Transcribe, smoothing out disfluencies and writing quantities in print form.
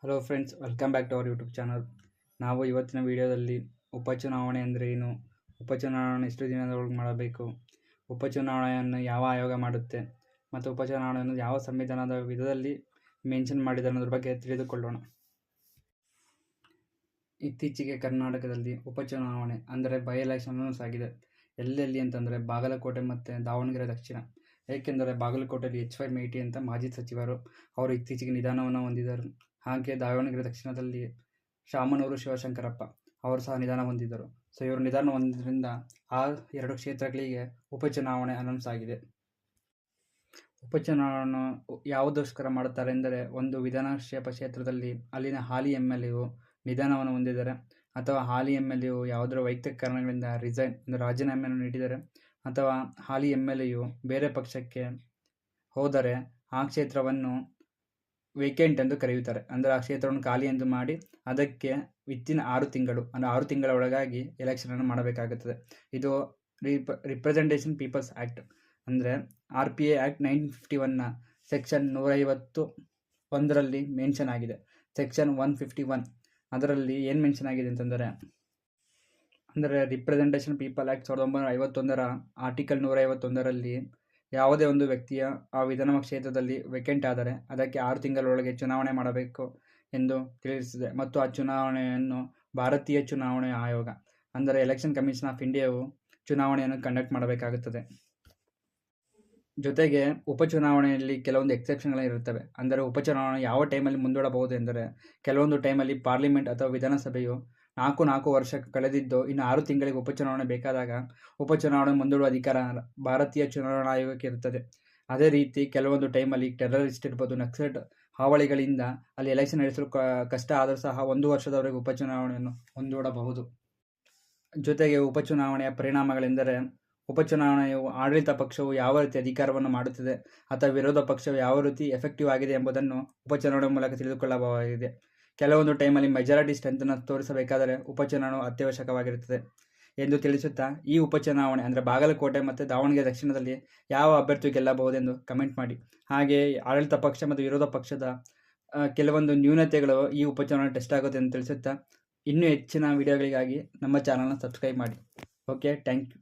Hello friends, welcome back to our YouTube channel. ನಾವು ಇವತ್ತಿನ ವಿಡಿಯೋದಲ್ಲಿ ಉಪಚುನಾವಣೆ ಅಂದರೆ ಏನು, ಉಪಚುನಾವಣೆ ಎಷ್ಟು ದಿನದೊಳಗೆ ಮಾಡಬೇಕು, ಉಪಚುನಾವಣೆಯನ್ನು ಯಾವ ಆಯೋಗ ಮಾಡುತ್ತೆ ಮತ್ತು ಉಪಚುನಾವಣೆಯನ್ನು ಯಾವ ಸಂವಿಧಾನದ ವಿಧದಲ್ಲಿ ಮೆನ್ಷನ್ ಮಾಡಿದೆ ಅನ್ನೋದ್ರ ಬಗ್ಗೆ ತಿಳಿದುಕೊಳ್ಳೋಣ. ಇತ್ತೀಚೆಗೆ ಕರ್ನಾಟಕದಲ್ಲಿ ಉಪಚುನಾವಣೆ ಅಂದರೆ ಬೈ ಎಲೆಕ್ಷನ್ ಸಾಗಿದೆ. ಎಲ್ಲೆಲ್ಲಿ ಅಂತಂದರೆ ಬಾಗಲಕೋಟೆ ಮತ್ತು ದಾವಣಗೆರೆ ದಕ್ಷಿಣ. ಏಕೆಂದರೆ ಬಾಗಲಕೋಟೆಯಲ್ಲಿ H5 ಮೇಟಿ ಅಂತ ಮಾಜಿ ಸಚಿವರು ಅವರು ಇತ್ತೀಚೆಗೆ ನಿಧನವನ್ನು ಹೊಂದಿದರು. ಹಾಗೆ ದಾವಣಗೆರೆ ದಕ್ಷಿಣದಲ್ಲಿ ಶಾಮನೂರು ಶಿವಶಂಕರಪ್ಪ ಅವರು ಸಹ ನಿಧನ ಹೊಂದಿದ್ದರು. ಸೊ ಇವರು ನಿಧನ ಹೊಂದಿದ್ದರಿಂದ ಆ ಎರಡು ಕ್ಷೇತ್ರಗಳಿಗೆ ಉಪಚುನಾವಣೆ ಅನೌನ್ಸ್ ಆಗಿದೆ. ಉಪಚುನಾವಣೆ ಯಾವುದೋಸ್ಕರ ಮಾಡುತ್ತಾರೆ ಎಂದರೆ, ಒಂದು ವಿಧಾನಸಭಾ ಕ್ಷೇತ್ರದಲ್ಲಿ ಅಲ್ಲಿನ ಹಾಲಿ MLA ನಿಧನವನ್ನು ಹೊಂದಿದ್ದಾರೆ ಅಥವಾ ಹಾಲಿ MLA ಯಾವುದರ ವೈಯಕ್ತಿಕ ಕಾರಣಗಳಿಂದ ರಿಸೈನ್ ಅಂದರೆ ರಾಜೀನಾಮೆಯನ್ನು ನೀಡಿದರೆ ಅಥವಾ ಹಾಲಿ MLA ಬೇರೆ ಪಕ್ಷಕ್ಕೆ ಹೋದರೆ ಆ ಕ್ಷೇತ್ರವನ್ನು ವೇಕೆಂಟ್ ಎಂದು ಕರೆಯುತ್ತಾರೆ. ಅಂದರೆ ಆ ಕ್ಷೇತ್ರವನ್ನು ಖಾಲಿ ಎಂದು ಮಾಡಿ ಅದಕ್ಕೆ ವಿತಿನ್ 6 ತಿಂಗಳು ಅಂದರೆ 6 ತಿಂಗಳ ಒಳಗಾಗಿ ಎಲೆಕ್ಷನನ್ನು ಮಾಡಬೇಕಾಗುತ್ತದೆ. ಇದು ರಿಪ್ರೆಸೆಂಟೇಷನ್ ಪೀಪಲ್ಸ್ ಆ್ಯಕ್ಟ್ ಅಂದರೆ RPA ಆ್ಯಕ್ಟ್ 1951ನ ಸೆಕ್ಷನ್ 151ರಲ್ಲಿ ಮೆನ್ಷನ್ ಆಗಿದೆ. ಸೆಕ್ಷನ್ 151 ಅದರಲ್ಲಿ ಏನು ಮೆನ್ಷನ್ ಆಗಿದೆ ಅಂತಂದರೆ, ರಿಪ್ರೆಸೆಂಟೇಷನ್ ಪೀಪಲ್ ಆ್ಯಕ್ಟ್ 1951ರ ಆರ್ಟಿಕಲ್ 151ರಲ್ಲಿ ಯಾವುದೇ ಒಂದು ವ್ಯಕ್ತಿಯ ಆ ವಿಧಾನಸಭಾ ಕ್ಷೇತ್ರದಲ್ಲಿ ವೇಕೆಂಟ್ ಆದರೆ ಅದಕ್ಕೆ 6 ತಿಂಗಳೊಳಗೆ ಚುನಾವಣೆ ಮಾಡಬೇಕು ಎಂದು ತಿಳಿಸಿದೆ. ಮತ್ತು ಆ ಚುನಾವಣೆಯನ್ನು ಭಾರತೀಯ ಚುನಾವಣೆ ಆಯೋಗ ಅಂದರೆ ಎಲೆಕ್ಷನ್ ಕಮಿಷನ್ ಆಫ್ ಇಂಡಿಯಾವು ಚುನಾವಣೆಯನ್ನು ಕಂಡಕ್ಟ್ ಮಾಡಬೇಕಾಗುತ್ತದೆ. ಜೊತೆಗೆ ಉಪಚುನಾವಣೆಯಲ್ಲಿ ಕೆಲವೊಂದು ಎಕ್ಸೆಪ್ಷನ್ಗಳಿರುತ್ತವೆ. ಅಂದರೆ ಉಪಚುನಾವಣೆ ಯಾವ ಟೈಮಲ್ಲಿ ಮುಂದೂಡಬಹುದು ಎಂದರೆ, ಕೆಲವೊಂದು ಟೈಮಲ್ಲಿ ಪಾರ್ಲಿಮೆಂಟ್ ಅಥವಾ ವಿಧಾನಸಭೆಯು 4 ವರ್ಷ ಕಳೆದಿದ್ದು ಇನ್ನು 6 ತಿಂಗಳಿಗೆ ಉಪಚುನಾವಣೆ ಬೇಕಾದಾಗ ಉಪಚುನಾವಣೆ ಮುಂದೂಡುವ ಅಧಿಕಾರ ಭಾರತೀಯ ಚುನಾವಣಾ ಆಯೋಗಕ್ಕೆ ಇರುತ್ತದೆ. ಅದೇ ರೀತಿ ಕೆಲವೊಂದು ಟೈಮಲ್ಲಿ ಟೆರರಿಸ್ಟ್ ಇರ್ಬೋದು, ನಕ್ಸಲೈಟ್ ಹಾವಳಿಗಳಿಂದ ಅಲ್ಲಿ ಎಲೆಕ್ಷನ್ ನಡೆಸಲು ಕಷ್ಟ ಆದರೂ ಸಹ 1 ವರ್ಷದವರೆಗೆ ಉಪಚುನಾವಣೆಯನ್ನು ಮುಂದೂಡಬಹುದು. ಜೊತೆಗೆ ಉಪಚುನಾವಣೆಯ ಪರಿಣಾಮಗಳೆಂದರೆ, ಉಪಚುನಾವಣೆಯು ಆಡಳಿತ ಪಕ್ಷವು ಯಾವ ರೀತಿ ಅಧಿಕಾರವನ್ನು ಮಾಡುತ್ತಿದೆ ಅಥವಾ ವಿರೋಧ ಪಕ್ಷವು ಯಾವ ರೀತಿ ಎಫೆಕ್ಟಿವ್ ಆಗಿದೆ ಎಂಬುದನ್ನು ಉಪಚುನಾವಣೆ ಮೂಲಕ ತಿಳಿದುಕೊಳ್ಳಬಹುದಾಗಿದೆ. ಕೆಲವೊಂದು ಟೈಮಲ್ಲಿ ಮೆಜಾರಿಟಿ ಸ್ಟ್ರೆಂತನ್ನು ತೋರಿಸಬೇಕಾದರೆ ಉಪಚುನಾವಣೆ ಅತ್ಯವಶ್ಯಕವಾಗಿರುತ್ತದೆ ಎಂದು ತಿಳಿಸುತ್ತಾ, ಈ ಉಪಚುನಾವಣೆ ಅಂದರೆ ಬಾಗಲಕೋಟೆ ಮತ್ತು ದಾವಣಗೆರೆ ದಕ್ಷಿಣದಲ್ಲಿ ಯಾವ ಅಭ್ಯರ್ಥಿ ಗೆಲ್ಲಬಹುದೆಂದು ಕಮೆಂಟ್ ಮಾಡಿ. ಹಾಗೆ ಆಡಳಿತ ಪಕ್ಷ ಮತ್ತು ವಿರೋಧ ಪಕ್ಷದ ಕೆಲವೊಂದು ನ್ಯೂನತೆಗಳು ಈ ಉಪಚುನಾವಣೆ ಟೆಸ್ಟ್ ಆಗುತ್ತೆ ಎಂದು ತಿಳಿಸುತ್ತಾ, ಇನ್ನೂ ಹೆಚ್ಚಿನ ವಿಡಿಯೋಗಳಿಗಾಗಿ ನಮ್ಮ ಚಾನಲ್ನ ಸಬ್ಸ್ಕ್ರೈಬ್ ಮಾಡಿ. Okay, thank you.